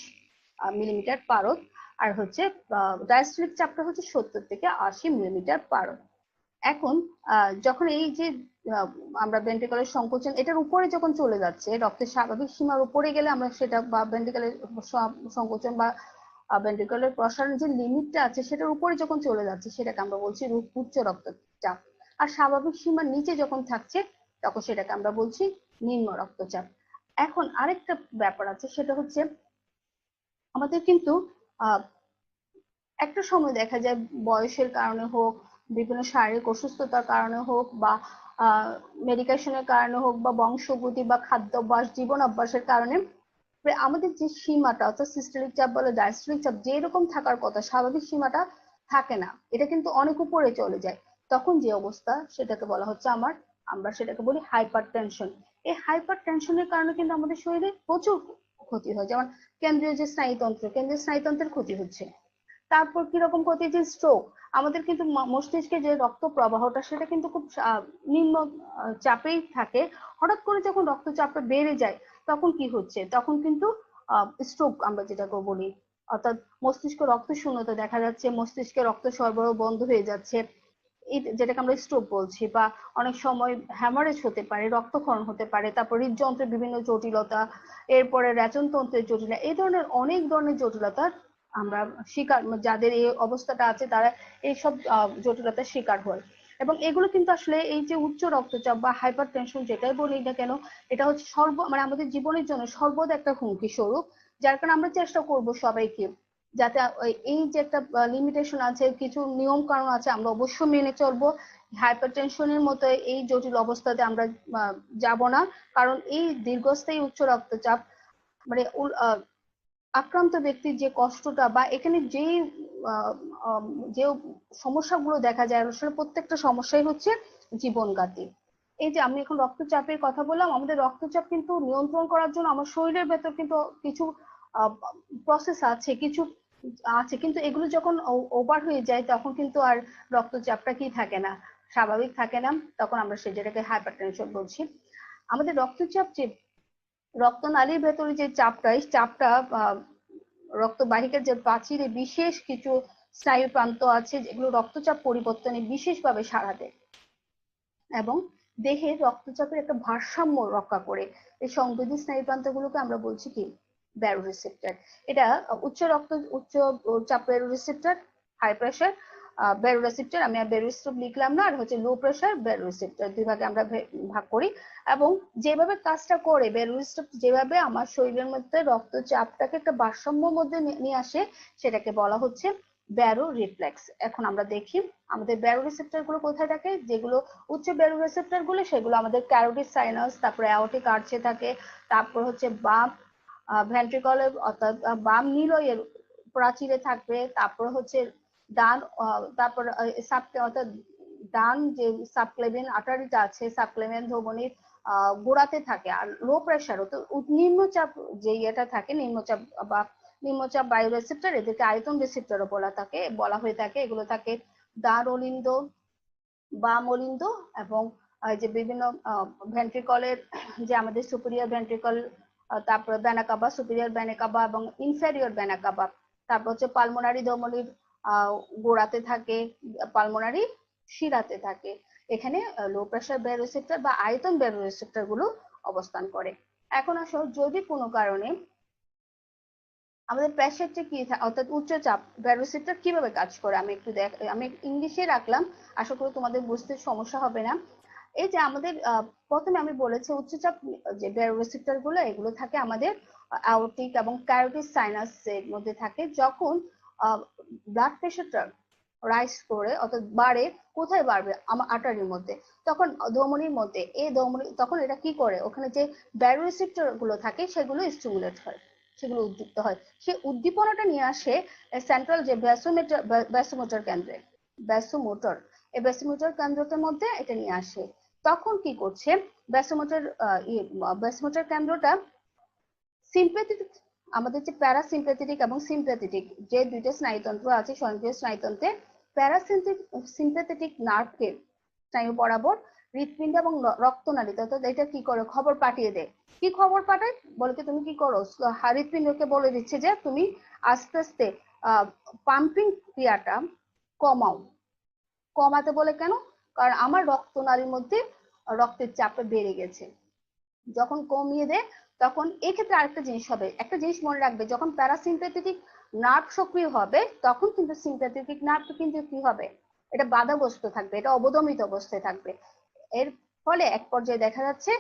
মিলিমিটার পারদ, আর হচ্ছে ডায়াস্টোলিক চাপটা হচ্ছে 70 থেকে 80 মিলিমিটার পারদ। এখন যখন এই যে আমরা ভেন্ট্রিকলের সংকোচন এটার উপরে যখন চলে যাচ্ছে, রক্তের স্বাভাবিক সীমার উপরে গেলে আমরা সেটা, বা ভেন্ট্রিকলের সংকোচন বা ভেন্ট্রিকলের প্রসারণ যে লিমিটটা আছে সেটার উপরে যখন চলে যাচ্ছে সেটাকে আমরা বলছি উচ্চ রক্তচাপ। আর স্বাভাবিক সীমার নিচে যখন থাকছে তখন সেটাকে আমরা বলছি নিম্ন রক্তচাপ। এখন আরেকটা ব্যাপার আছে, সেটা হচ্ছে আমাদের কিন্তু একটা সময় দেখা যায় বয়সের কারণে হোক, বিভিন্ন শারীরিক অসুস্থতার কারণে হোক, বা মেডিকেশনের কারণে হোক, বা বংশগতি বা খাদ্যাভ্যাস, জীবন অভ্যাসের কারণে আমাদের যে সীমাটা অর্থাৎ সিস্টোলিক চাপ বলে ডায়াস্টোলিক চাপ যেরকম থাকার কথা স্বাভাবিক সীমাটা থাকে না, এটা কিন্তু অনেক উপরে চলে যায়। তখন যে অবস্থা সেটাকে বলা হচ্ছে আমরা সেটাকে বলি হাইপার টেনশন। এই হাইপার টেনশনের কারণে কিন্তু আমাদের শরীরে প্রচুর ক্ষতি হয়, যেমন কেন্দ্রীয় যে স্নায়ুতন্ত্রের ক্ষতি হচ্ছে। তারপর কিরকম ক্ষতি? যে স্ট্রোক। আমাদের কিন্তু মস্তিষ্কে যে রক্ত প্রবাহটা সেটা কিন্তু খুব নিম্ন চাপেই থাকে, হঠাৎ করে যখন রক্তচাপটা বেড়ে যায় তখন কি হচ্ছে? তখন কিন্তু স্ট্রোক আমরা যেটাকে বলি, অর্থাৎ মস্তিষ্ক রক্ত শূন্যতা দেখা যাচ্ছে, মস্তিষ্কে রক্ত সরবরাহ বন্ধ হয়ে যাচ্ছে, যেটাকে আমরা স্ট্রোক বলছি। বা অনেক সময় হ্যামারেজ হতে পারে, রক্তক্ষরণ হতে পারে, তারপর হৃদযন্ত্রের বিভিন্ন জটিলতা, এরপরে রেচনতন্ত্রের জটিলতা, এই ধরনের অনেক ধরনের জটিলতার আমরা শিকার, যাদের এই অবস্থাটা আছে তারা এইসব জটিলতার শিকার হয়। এবং এগুলো কিন্তু আসলে এই যে উচ্চ রক্তচাপ বা হাইপার টেনশন যেটাই বলি না কেন, এটা হচ্ছে মানে আমাদের জীবনের জন্য সর্বদা একটা হুমকি স্বরূপ। যার কারণে আমরা চেষ্টা করব সবাইকে যাতে এই যে একটা লিমিটেশন আছে, কিছু নিয়ম কানুন আছে, আমরা অবশ্যই মেনে চলবো। হাইপার টেনশনের মতো এই জটিল অবস্থাতে আমরা যাব না, কারণ এই দীর্ঘস্থায়ী উচ্চ রক্তচাপ মানে আক্রান্ত ব্যক্তির যে কষ্টটা বা এখানে যে সমস্যাগুলো দেখা যায়, আসলে প্রত্যেকটা সমস্যাই হচ্ছে জীবনঘাতী। এই যে আমি এখন রক্তচাপের কথা বললাম, আমাদের রক্তচাপ কিন্তু নিয়ন্ত্রণ করার জন্য আমার শরীরের ভেতর কিন্তু কিছু প্রসেস আছে, কিছু আছে, কিন্তু এগুলো যখন ওভার হয়ে যায় তখন কিন্তু আর রক্তচাপটা কি থাকে না, স্বাভাবিক থাকে না, তখন আমরা যেটাকে হাইপারটেনশন বলছি। আমাদের রক্তচাপ যে রক্তনালীর ভেতরে যে চাপটা, এই চাপটা রক্তবাহিকার যে প্রাচীরে বিশেষ কিছু স্নায়ু প্রান্ত আছে যেগুলো রক্তচাপ পরিবর্তনে বিশেষভাবে সাড়া দেয় এবং দেহের রক্তচাপের একটা ভারসাম্য রক্ষা করে। এই সংবেদী স্নায়ু প্রান্তগুলোকে আমরা বলছি কি ব্যারোরিসেপ্টর। এটা উচ্চ চাপের রিসেপ্টর, হাই প্রেশার ব্যারোরিসেপ্টর, আমি আর ব্যারোরিসেপ্টর লিখলাম না, আর হচ্ছে লো প্রেশার ব্যারোরিসেপ্টর, দুই ভাগে আমরা ভাগ করি। এবং যেভাবে কাজটা করে ব্যারোরিসেপ্টর, যেভাবে আমার শরীরের মধ্যে রক্তচাপটাকে একটা ভারসাম্যের মধ্যে নিয়ে আসে সেটাকে বলা হচ্ছে ব্যারো রিফ্লেক্স। এখন আমরা দেখি আমাদের ব্যারো রিসেপ্টর গুলো কোথায় থাকে। যেগুলো উচ্চ ব্যারো রিসেপ্টর গুলো সেগুলো আমাদের ক্যারোটিড সাইনাস, তারপরে অ্যাওর্টিক আর্চে থাকে, তারপর হচ্ছে বাম ভেন্ট্রিকলে অর্থাৎ বাম নিলয়ের প্রাচীরে থাকবে, তারপর হচ্ছে ডান তারপর অর্থাৎ ডান যে সাবক্লেভিয়ান আর্টারিটা আছে সাবক্লেভিয়ান ধমনীর গোড়াতে থাকে। আর লো প্রেশার নিম্নচাপ যে ইয়েটা থাকে, নিম্নচাপ বা নিম্নচাপ বায়ু রেসেপ্টর, এদেরকে আয়তন রেসেপ্টরও বলা হয়ে থাকে। এগুলো থাকে ডান অলিন্দ, বাম অলিন্দ এবং যে বিভিন্ন ভেন্ট্রিকলের যে আমাদের সুপিরিয়র ভেন্ট্রিকল, তারপরে vena CAVA, superior vena CAVA এবং ইনফেরিয়র ভেনা কাভা, তারপর হচ্ছে পালমোনারি ধমনির গোড়াতে থাকে, পালমোনারি শিরাতে থাকে। এখানে লো প্রেসার ব্যারোরিসেপ্টর বা আয়তন ব্যারোরিসেপ্টর গুলো অবস্থান করে। এখন আসো, যদি কোনো কারণে আমাদের প্রেসারটা কি অর্থাৎ উচ্চচাপ ব্যারোরিসেপ্টর কিভাবে কাজ করে আমি একটু আমি ইংলিশে রাখলাম, আশা করি তোমাদের বুঝতে সমস্যা হবে না। এই যে আমাদের প্রথমে আমি বলেছি উচ্চচাপ যে ব্যারোরিসেপ্টর গুলো, এগুলো থাকে আমাদের অ্যাওর্টিক এবং ক্যারোটিড সাইনাস এর মধ্যে থাকে। যখন ব্লাড প্রেশারটা রাইজ করে অর্থাৎ বাড়ে, কোথায় বাড়বে? আমার আর্টারির মধ্যে, তখন ধমনির মধ্যে, এই ধমনি তখন এটা কি করে, ওখানে যে ব্যারোরিসেপ্টর গুলো থাকে সেগুলো স্টিমুলেট হয়, সেগুলো উদ্দীপ্ত হয়। সেই উদ্দীপনাটা নিয়ে আসে সেন্ট্রাল যে ভ্যাসোমোটর কেন্দ্রে, ভ্যাসোমোটর, এই ভ্যাসোমোটর কেন্দ্রটার মধ্যে এটা নিয়ে আসে। তখন কি করছে ভ্যাসোমোটর ভ্যাসোমোটর কেন্দ্রটা সিম্প্যাথেটিক, আমাদের যে প্যারাসিম্প্যাথেটিক এবং সিম্প্যাথেটিক যে দুইটা স্নায়ুতন্ত্র আছে স্বয়ংক্রিয় স্নায়ুতন্ত্রে, প্যারাসিম্প্যাথেটিক নার্ভকে স্নায়ু বরাবর হৃৎপিণ্ড এবং রক্তনালী, অর্থাৎ এটা কি করে খবর পাঠিয়ে দেয়। কি খবর পাঠায়? বলে কি তুমি কি করো, হৃৎপিণ্ডকে বলে দিচ্ছে যে তুমি আস্তে আস্তে পাম্পিং ক্রিয়াটা কমাও। কমাতে বলে কেন? কারণ আমার রক্তনালীর মধ্যে রক্তের চাপটা বেড়ে গেছে। যখন কমিয়ে দেয় তখন এক্ষেত্রে আরেকটা জিনিস হবে, একটা জিনিস মনে রাখবে, যখন প্যারাসিম্প্যাথেটিক নার্ভ সক্রিয় হবে তখন কিন্তু সিম্প্যাথেটিক নার্ভ কিন্তু কি হবে, এটা বাধাগ্রস্ত থাকবে, এটা অবদমিত অবস্থায় থাকবে। এর ফলে এক পর্যায়ে দেখা যাচ্ছে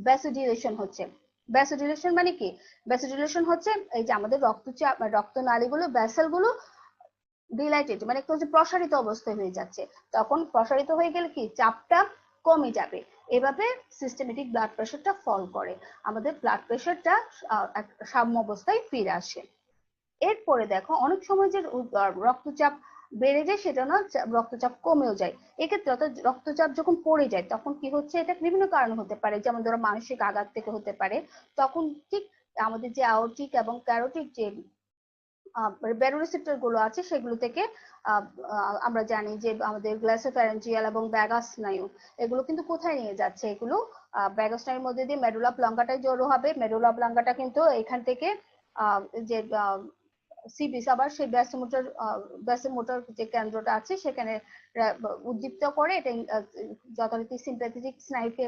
ভ্যাসোডিলেশন হচ্ছে। ভ্যাসোডিলেশন মানে কি? ভ্যাসোডিলেশন হচ্ছে এই যে আমাদের রক্তচাপ, রক্তনালীগুলো, ভ্যাসেলগুলো ডিলাইটেড মানে একটু প্রসারিত অবস্থায় হয়ে যাচ্ছে। তখন প্রসারিত হয়ে গেলে কি চাপটা কমে যাবে। এভাবে সিস্টেমেটিক ব্লাড প্রেশারটা ফল করে, আমাদের ব্লাড প্রেশারটা সাম্য অবস্থায় ফিরে আসে। এরপরে দেখো অনেক সময় যে রক্তচাপ বেড়ে যায় সেটা না, রক্তচাপ কমেও যায়। এক্ষেত্রে অর্থাৎ রক্তচাপ যখন পড়ে যায় তখন কি হচ্ছে, এটা বিভিন্ন কারণে হতে পারে, যেমন ধরো মানসিক আঘাত থেকে হতে পারে। তখন ঠিক আমাদের যে আওর্টিক এবং ক্যারোটিক যে ব্যারোরিসেপ্টর গুলো আছে সেগুলো থেকে আমরা জানি যে আমাদের গ্লাসোফ্যারেঞ্জিয়াল এবং ভ্যাগাস স্নায়ু, এগুলো কিন্তু কোথায় নিয়ে যাচ্ছে, এগুলো ভ্যাগাস স্নায়ুর মধ্যে দিয়ে মেডুলা অবলাঙ্গাটায় জড়ো হবে। মেডুলা অবলাঙ্গাটা কিন্তু এখান থেকে যে সিবিস আবার সেই ভ্যাসোমোটর যে কেন্দ্রটা আছে সেখানে উদ্দীপ্ত করে, এটা যথারীতি সিম্প্যাথেটিক স্নায়ুকে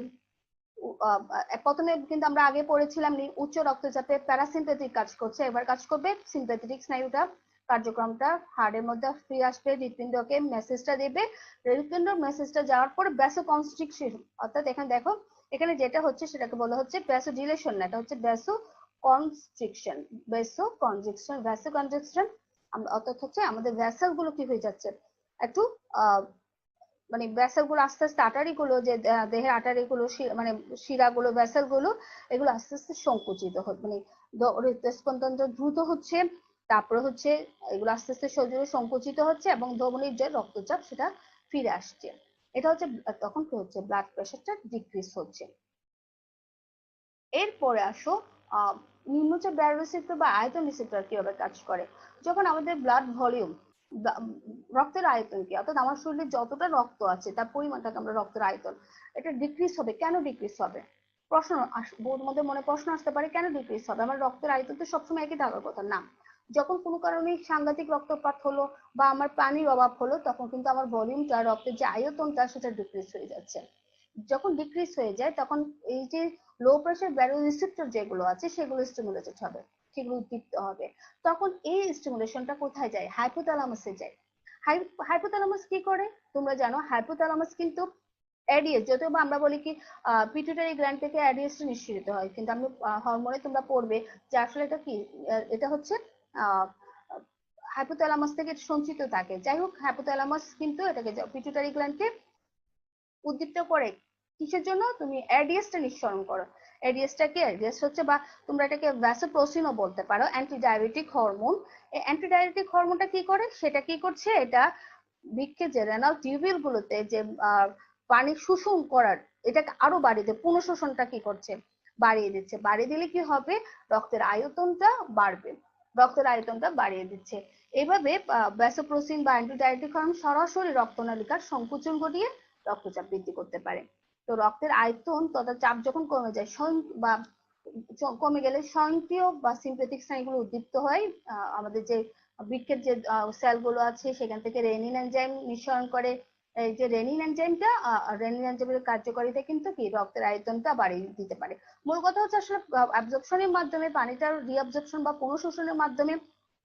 প্রথমে কিন্তু আমরা আগে পড়েছিলাম উচ্চ রক্তচাপে প্যারাসিম্প্যাথেটিক কাজ করছে, এবার কাজ করবে সিম্প্যাথেটিক স্নায়ুটা, কার্যক্রমটা হাড়ের মধ্যে ফিরে আসবে, হৃৎপিণ্ডকে মেসেজটা দেবে। হৃৎপিণ্ড মেসেজটা যাওয়ার পরে ভ্যাসোকনস্ট্রিকশন, অর্থাৎ এখানে দেখো এখানে যেটা হচ্ছে সেটাকে বলা হচ্ছে ভ্যাসোডিলেশন না, এটা হচ্ছে ভ্যাসোকনস্ট্রিকশন। ভ্যাসোকনস্ট্রিকশন অর্থাৎ হচ্ছে আমাদের ভ্যাসেল গুলো কি হয়ে যাচ্ছে, একটু মানে ভ্যাসেল গুলো আস্তে আস্তে আটারি গুলো যে দেহের আটারি গুলো মানে শিরা গুলো ভ্যাসেল গুলো এগুলো আস্তে আস্তে সংকুচিত হচ্ছে, মানে হৃদস্পন্দনটা দ্রুত হচ্ছে, তারপরে হচ্ছে এগুলো আস্তে আস্তে শরীরে সংকুচিত হচ্ছে এবং ধমনির যে রক্তচাপ সেটা ফিরে আসছে। এটা হচ্ছে তখন কি হচ্ছে, ব্লাড প্রেশারটা ডিক্রিজ হচ্ছে। এরপরে আসো নিম্নচাপ ব্যারোরিসেপ্টর বা আয়তন রিসেপ্টর কিভাবে কাজ করে। যখন আমাদের ব্লাড ভলিউম, রক্তের আয়তন কি, অর্থাৎ আমার শরীরে যতটা রক্ত আছে তার পরিমাণটাকে আমরা রক্তের আয়তন, এটা ডিক্রিজ হবে। কেন ডিক্রিজ হবে? প্রশ্ন মধ্যে মনে প্রশ্ন আসতে পারে, কেন ডিক্রিজ হবে? আমার রক্তের আয়তন তো সবসময় একই থাকার কথা না। যখন কোনো কারণে সাংঘাতিক রক্তপাত হলো বা আমার পানির অভাব হলো তখন কিন্তু আমার ভলিউমটা, রক্তের যে আয়তনটা সেটা ডিক্রিজ হয়ে যাচ্ছে। যখন ডিক্রিজ হয়ে যায় তখন এই যে লো প্রেসার ব্যারোরিসেপ্টর যেগুলো আছে সেগুলো স্টিমুলেটেড হবে, সেগুলো উদ্দীপ্ত হবে। তখন এই স্টিমুলেশনটা কোথায় যায়? হাইপোথ্যালামাসে যায়। হাইপোথ্যালামাস কি করে তোমরা জানো? হাইপোথ্যালামাস কিন্তু অ্যাডিএস, যদিও বা আমরা বলি কি পিটুইটারি গ্ল্যান্ড থেকে অ্যাডিএস নিঃসৃত হয়, কিন্তু আমি হরমোনে তোমরা পড়বে যে আসলে এটা কি, এটা হচ্ছে হাইপোথ্যালামাস থেকে সঞ্চিত থাকে। যাই হোক, হাইপোথ্যালামাস কিন্তু এটাকে পিটুইটারি গ্ল্যান্ডকে উদ্দীপ্ত করে কিসের জন্য? তুমি অ্যাডিএসটা নিঃসরণ করো। অ্যাডিএসটা কি? অ্যাডিএস হচ্ছে, বা তোমরা এটাকে ভ্যাসোপ্রোসিনও বলতে পারো, অ্যান্টি ডায়াবেটিক হরমোন। এই অ্যান্টি ডায়াবেটিক হরমোনটা কি করে? সেটা কি করছে, এটা বৃক্কে যে রেনাল টিউবিউল গুলোতে যে পানি শোষণ করার, এটাকে আরো বাড়িয়ে দেয়, পুনঃশোষণটা কি করছে, বাড়িয়ে দিচ্ছে। বাড়িয়ে দিলে কি হবে? রক্তের আয়তনটা বাড়বে, রক্তের আয়তনটা বাড়িয়ে দিচ্ছে। এইভাবে ভ্যাসোপ্রোসিন বা অ্যান্টি ডায়াবেটিক হরমোন সরাসরি রক্তনালিকার সংকুচন ঘটিয়ে রক্তচাপ বৃদ্ধি করতে পারে। তো রক্তের আয়তন তথা চাপ যখন কমে যায় বা কমে গেলে স্বয়ংক্রিয় বা সিম্পেথিক স্নায়ুগুলো উদ্দীপ্ত হয়, আমাদের যে বৃক্কের যে সেলগুলো আছে সেখান থেকে রেনিন এনজাইম নিঃসরণ করে। এই যে রেনিন এনজাইমের কার্যকারিতা কিন্তু কি রক্তের আয়তনটা বাড়িয়ে দিতে পারে। মূল কথা হচ্ছে আসলে অ্যাবজর্পশনের মাধ্যমে, পানিটার রিঅ্যাবজর্পশন বা পুনঃশোষণের মাধ্যমে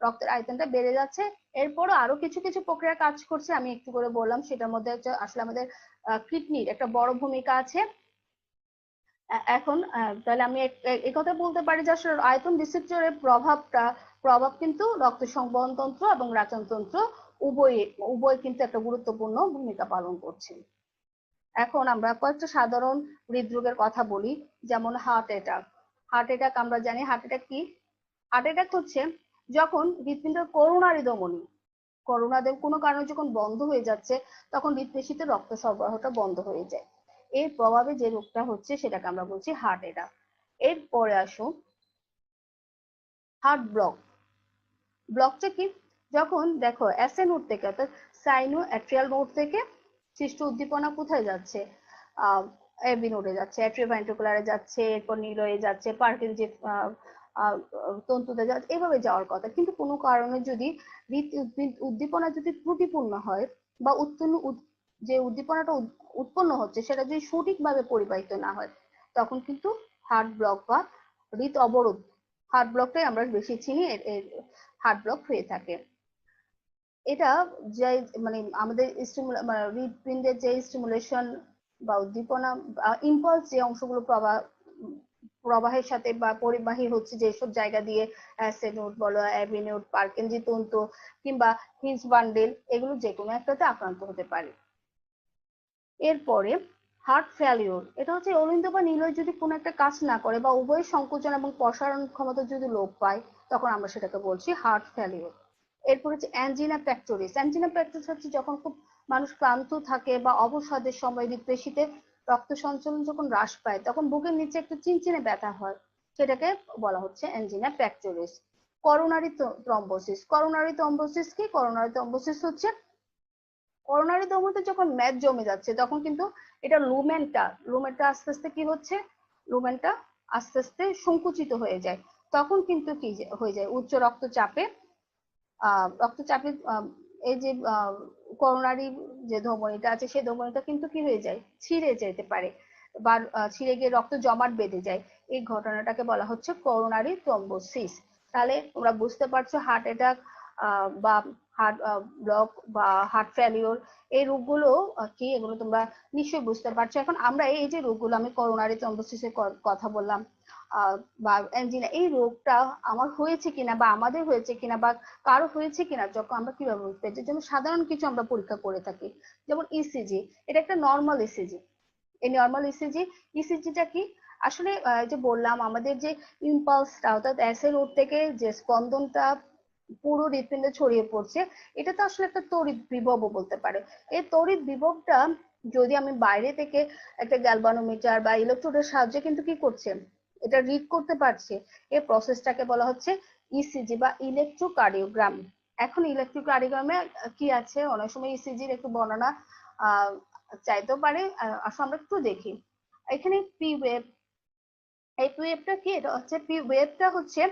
রক্তের আয়তনটা বেড়ে যাচ্ছে। এরপরও আরো কিছু কিছু প্রক্রিয়া কাজ করছে, আমি একটু করে বললাম। সেটার মধ্যে হচ্ছে আসলে আমাদের কিডনির একটা বড় ভূমিকা আছে। এখন তাহলে আমি এই কথা বলতে পারি যে আসলে আয়তন রিসেপ্টরের প্রভাব কিন্তু রক্ত সংবহন তন্ত্র এবং রাচনতন্ত্র উভয় কিন্তু একটা গুরুত্বপূর্ণ ভূমিকা পালন করছে। এখন আমরা কয়েকটা সাধারণ হৃদরোগের কথা বলি, যেমন হার্ট অ্যাটাক। আমরা জানি হার্ট অ্যাটাক কি। হার্ট অ্যাটাক হচ্ছে যখন হৃৎপিণ্ডের করোনারি ধমনী কোনো কারণে যখন বন্ধ হয়ে যাচ্ছে, তখন হৃৎপেশিতে রক্ত সরবরাহটা বন্ধ হয়ে যায়। এর প্রভাবে যে রোগটা হচ্ছে সেটাকে আমরা বলছি হার্ট অ্যাটাক। এরপরে আসো হার্ট ব্লকটা কি। যখন দেখো এসএ নোড থেকে অর্থাৎ সাইনো অ্যাট্রিয়াল নোড থেকে সৃষ্ট উদ্দীপনা কোথায় যাচ্ছে, এবি নোডে যাচ্ছে, অ্যাট্রিওভেন্ট্রিকুলারে যাচ্ছে, এরপর নিলয়ে যাচ্ছে, পার্কিনজি তন্তুতে যাচ্ছে, এভাবে যাওয়ার কথা। কিন্তু কোনো কারণে যদি উদ্দীপনা যদি ত্রুটিপূর্ণ হয় বা যে উদ্দীপনাটা উৎপন্ন হচ্ছে সেটা যদি সঠিকভাবে পরিবাহিত না হয়, তখন কিন্তু হার্ট ব্লক বা হৃদ অবরোধ, হার্ট ব্লকটাই আমরা বেশি চিনি, হার্ট ব্লক হয়ে থাকে। এটা যে মানে আমাদের হৃৎপিণ্ডের যে স্টিমুলেশন বা উদ্দীপনা ইম্পালস যে অংশগুলো প্রবাহের সাথে বা পরিবাহী হচ্ছে যেসব জায়গা দিয়ে, অ্যাসে নোড বলো, অ্যাবি নোড, পার্কিনজি তন্তু কিংবা হিঞ্জ বান্ডেল, এগুলো যে কোনো একটাতে আক্রান্ত হতে পারে। এরপরে হার্ট ফেলিওর, এটা হচ্ছে অলিন্দ বা নিলয় যদি কোনো একটা কাজ না করে বা উভয় সংকোচন এবং প্রসারণ ক্ষমতা যদি লোপ পায়, তখন আমরা সেটাকে বলছি হার্ট ফেলিওর। এরপর হচ্ছে অ্যাঞ্জিনা পেক্টোরিস। অ্যাঞ্জিনা পেক্টোরিস হচ্ছে যখন খুব মানুষ ক্লান্ত থাকে বা অবসাদের সময় হৃৎপেশিতে রক্ত সঞ্চালন যখন হ্রাস পায়, তখন বুকের নিচে একটু চিনচিনে ব্যথা হয়, সেটাকে বলা হচ্ছে অ্যাঞ্জিনা পেক্টোরিস। করোনারি থ্রম্বোসিস কি। করোনারি থ্রম্বোসিস হচ্ছে করোনারি ধমনীতে যখন মেদ জমে যাচ্ছে, তখন কিন্তু এটা লুমেনটা আস্তে আস্তে কি হচ্ছে, লুমেনটা আস্তে আস্তে সংকুচিত হয়ে যায়। তখন কিন্তু কি হয়ে যায়, উচ্চ রক্তচাপে এই যে করোনারি যে ধমনীটা আছে সেই ধমনীটা কিন্তু কি হয়ে যায়, ছিঁড়ে যেতে পারে বা ছিঁড়ে গিয়ে রক্ত জমাট বেঁধে যায়। এই ঘটনাটাকে বলা হচ্ছে করোনারি থ্রম্বোসিস। তাহলে তোমরা বুঝতে পারছো হার্ট অ্যাটাক বা হার্ট ব্লক বা হার্ট ফেলিওর, এই রোগগুলো কি, এগুলো তোমরা নিশ্চয়ই বুঝতে পারছো। এখন আমরা এই যে রোগগুলো, আমি করোনারি থ্রম্বোসিসের কথা বললাম বা অ্যাঞ্জিনা, এই রোগটা আমার হয়েছে কিনা বা আমাদের হয়েছে কিনা বা কারো হয়েছে কিনা, যখন আমরা কিভাবে বুঝতে পারি, যেমন সাধারণ কিছু আমরা পরীক্ষা করে থাকি, যেমন ইসিজি। এটা একটা নর্মাল ইসিজি। এই নর্মাল ইসিজিটা কি, আসলে যে বললাম আমাদের যে ইম্পালসটা অর্থাৎ এসএ নোড থেকে যে স্পন্দনটা পুরো হৃৎপিণ্ডে ছড়িয়ে পড়ছে, এটা তো আসলে একটা তড়িৎ বিভব বলতে পারে। এই তড়িৎ বিভবটা যদি আমি বাইরে থেকে একটা গ্যালভানোমিটার বা ইলেকট্রোডের সাহায্যে কিন্তু কি করছে, এটা রিড করতে পারছে। এই প্রসেসটাকে বলা হচ্ছে ইসিজি বা ইলেকট্রোকার্ডিওগ্রাম। এখন ইলেকট্রোকার্ডিওগ্রামে কি আছে, অনেক সময় ইসিজির একটু বর্ণনা চাইতেও পারে, আসলে আমরা একটু দেখি। এখানে পি ওয়েভ, এই পি ওয়েভটা কি, এটা হচ্ছে পি ওয়েভটা হচ্ছে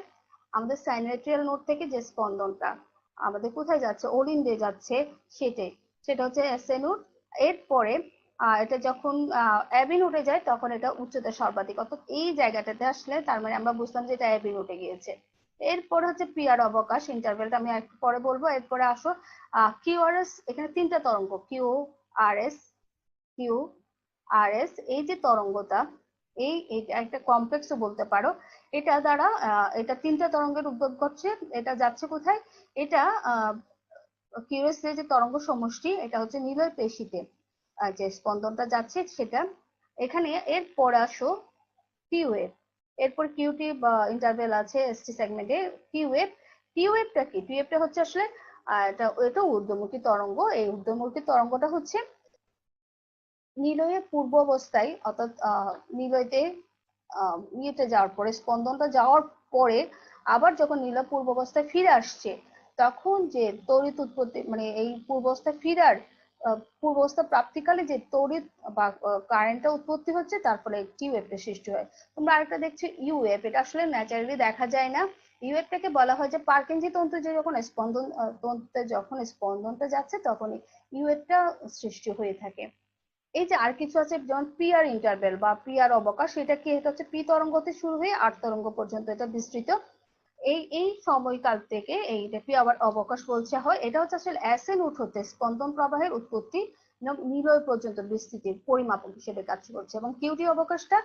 আমাদের সাইনোয়েট্রিয়াল নোড থেকে যে স্পন্দনটা আমাদের কোথায় যাচ্ছে, ওলিন্দে যাচ্ছে, সেটা হচ্ছে এসএ নোড। এরপরে এটা যখন অ্যাবি নোডে যায়, তখন এটা উচ্চতা সর্বাধিক, অর্থাৎ এই জায়গাটাতে আসলে তার মানে আমরা বুঝলাম যে এটা অ্যাবি নোডে গিয়েছে। এরপর হচ্ছে পিআর অবকাশ, ইন্টারভেলটা আমি একটু পরে বলবো। এরপরে আসো কিউআরএস। এখানে তিনটা তরঙ্গ, কিউ আর এস, এই যে তরঙ্গটা, এইটা একটা কমপ্লেক্সও বলতে পারো। এটা দ্বারা এটা তিনটা তরঙ্গের উদ্ভব ঘটছে। এটা যাচ্ছে কোথায়, এটা কিউএস এর যে তরঙ্গ সমষ্টি, এটা হচ্ছে নিলয় পেশিতে যে স্পন্দনটা যাচ্ছে সেটা। এখানে এরপর আসো কিউএফ। এরপর কিউটি বা ইন্টারভেল আছে এসটি সেগমেন্টে। কিউএফ, কিউএফটা কি, কিউএফটা হচ্ছে আসলে এটা ঊর্ধ্বমুখী তরঙ্গ। এই ঊর্ধ্বমুখী তরঙ্গটা হচ্ছে নিলয়ের পূর্ব অবস্থায়, অর্থাৎ নিলয়তে ইয়েতে যাওয়ার পরে, স্পন্দনটা যাওয়ার পরে আবার যখন নিলয় পূর্ব অবস্থায় ফিরে আসছে, তখন যে তড়িৎ উৎপত্তি, মানে এই পূর্ব অবস্থায় ফিরার পূর্বাবস্থা প্রাপ্তিকালে যে তড়িৎ বা কারেন্টটা উৎপত্তি হচ্ছে, তার ফলে টি ওয়েভের সৃষ্টি হয়। তোমরা আরেকটা দেখছো ইউ ওয়েভ, এটা আসলে ন্যাচারালি দেখা যায় না। ইউ ওয়েভটাকে বলা হয় যে পার্কিনজি তন্ত্রে যে যখন স্পন্দন তন্ত্রে যখন স্পন্দনটা যাচ্ছে তখনই ইউ ওয়েভটা সৃষ্টি হয়ে থাকে। এই যে আর কিছু আছে যেমন পি আর ইন্টারভেল বা পি আর অবকাশ, এটা কি, এটা হচ্ছে পি তরঙ্গতে শুরু হয়ে আর তরঙ্গ পর্যন্ত এটা বিস্তৃত। এই এই সময়কাল থেকে এই পি আবার অবকাশ বলছে হয়, এটা হচ্ছে আসলে এসএন উঠ হতে স্পন্দন প্রবাহের উৎপত্তি এবং নিলয় পর্যন্ত বিস্তৃতির পরিমাপক হিসেবে কাজ করছে। এবং কিউটি অবকাশটা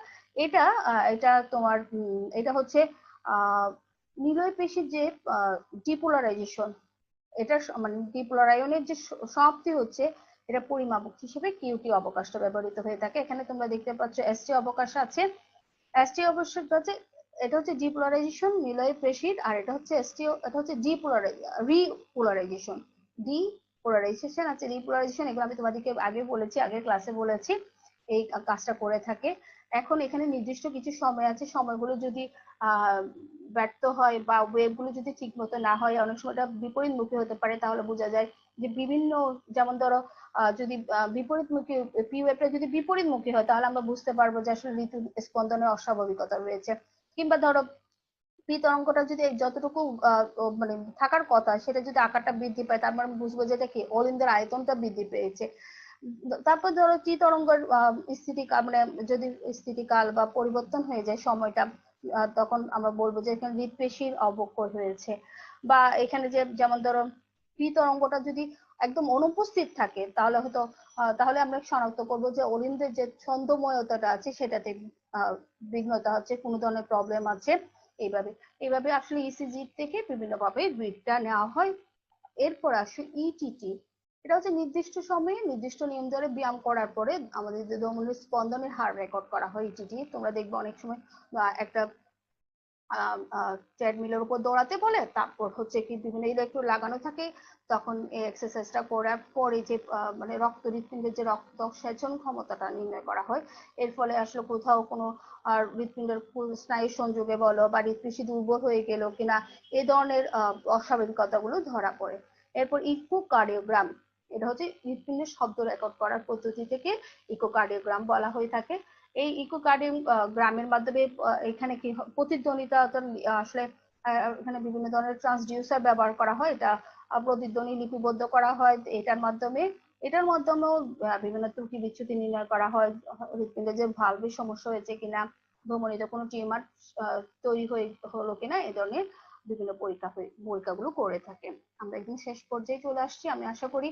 এটা এটা তোমার এটা হচ্ছে নিলয় পেশির যে ডিপোলারাইজেশন, এটা মানে ডিপোলারায়নের যে সমাপ্তি হচ্ছে, এটা পরিমাপক হিসেবে কিউটি অবকাশটা ব্যবহৃত হয়ে থাকে। এখানে তোমরা দেখতে পাচ্ছ এসটি অবকাশ আছে। এসটি অবকাশ আছে, এটা হচ্ছে ডিপোলারাইজেশন নিলয় পেশির, আর এটা হচ্ছে এসটিও, এটা হচ্ছে রিপোলারাইজেশন। ডিপোলারাইজেশন আছে, রিপোলারাইজেশন, এগুলো আমি তোমাদেরকে আগে বলেছি, আগের ক্লাসে বলেছি এই কাজটা করে থাকে। এখন এখানে নির্দিষ্ট কিছু সময় আছে, সময়গুলো যদি ব্যর্থ হয় বা ওয়েভগুলো যদি ঠিক মতো না হয়, অনেক সময় এটা বিপরীতমুখী হতে পারে, তাহলে বোঝা যায় যে বিভিন্ন, যেমন ধরো যদি বিপরীতমুখী পি ওয়েভটা যদি বিপরীতমুখী হয়, তাহলে আমরা বুঝতে পারবো যে আসলে ঋতু স্পন্দনের অস্বাভাবিকতা রয়েছে। কিংবা ধরো পি তরঙ্গটা যদি যতটুকু মানে থাকার কথা, সেটা যদি আকারটা বৃদ্ধি পায়, তার মানে বুঝবো যে এটা কি অলিন্দের আয়তনটা বৃদ্ধি পেয়েছে। তারপর ধরো টি তরঙ্গের স্থিতিকাল, মানে যদি স্থিতিকাল বা পরিবর্তন হয়ে যায় সময়টা, তখন আমরা বলবো যে এখানে হৃদপেশির অবক্ষয় হয়েছে। বা এখানে যে যেমন ধরো পি তরঙ্গটা যদি একদম অনুপস্থিত থাকে, তাহলে হয়তো তাহলে আমরা শনাক্ত করবো যে অলিন্দের যে ছন্দময়তাটা আছে সেটাতে বিঘ্নতা হচ্ছে, কোনো ধরনের প্রবলেম আছে। এইভাবে এইভাবে আসলে ইসিজি থেকে বিভিন্ন ভাবে রিডটা নেওয়া হয়। এরপর আসে ইটিটি, এটা হচ্ছে নির্দিষ্ট সময়ে নির্দিষ্ট নিয়ম ধরে ব্যায়াম করার পরে আমাদের যে ধমনীর স্পন্দনের হার রেকর্ড করা হয়। ইটিটি তোমরা দেখবে অনেক সময় একটা ট্রেডমিলের উপর দৌড়াতে বলে, তারপর হচ্ছে কি বিভিন্ন ইলেকট্রোড লাগানো থাকে, তখন এই এক্সারসাইজটা করার পরে যে মানে রক্ত হৃৎপিণ্ডের যে রক্ত সেচন ক্ষমতাটা নির্ণয় করা হয়। এর ফলে আসলে কোথাও কোনো হৃৎপিণ্ডের স্নায়ু সংযোগে বলো বা হৃৎপেশি দুর্বল হয়ে গেল কিনা, এই ধরনের অস্বাভাবিকতাগুলো ধরা পড়ে। এরপর ইকোকার্ডিওগ্রাম, এটা হচ্ছে হৃৎপিণ্ডের শব্দ রেকর্ড করার পদ্ধতি থেকে ইকোকার্ডিওগ্রাম বলা হয়ে থাকে। এই ইকোকার্ডিওগ্রামের মাধ্যমে এখানে কি প্রতিধ্বনিতা আসলে এখানে বিভিন্ন ধরনের ট্রান্সডিউসার ব্যবহার করা হয়, এটা প্রতিধ্বনি লিপিবদ্ধ করা হয় এটার মাধ্যমেও বিভিন্ন ত্রুটি বিচ্যুতি নির্ণয় করা হয়, হৃৎপিণ্ডে যে ভালভের সমস্যা হয়েছে কিনা, ধমনীতে কোনো টিউমার তৈরি হলো কিনা, এই ধরনের বিভিন্ন পরীক্ষাগুলো করে থাকে। আমরা একদম শেষ পর্যায়ে চলে আসছি। আমি আশা করি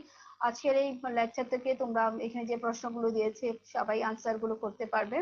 আজকের এই লেকচার থেকে তোমরা এখানে যে প্রশ্নগুলো দিয়েছে সবাই আনসার গুলো করতে পারবে।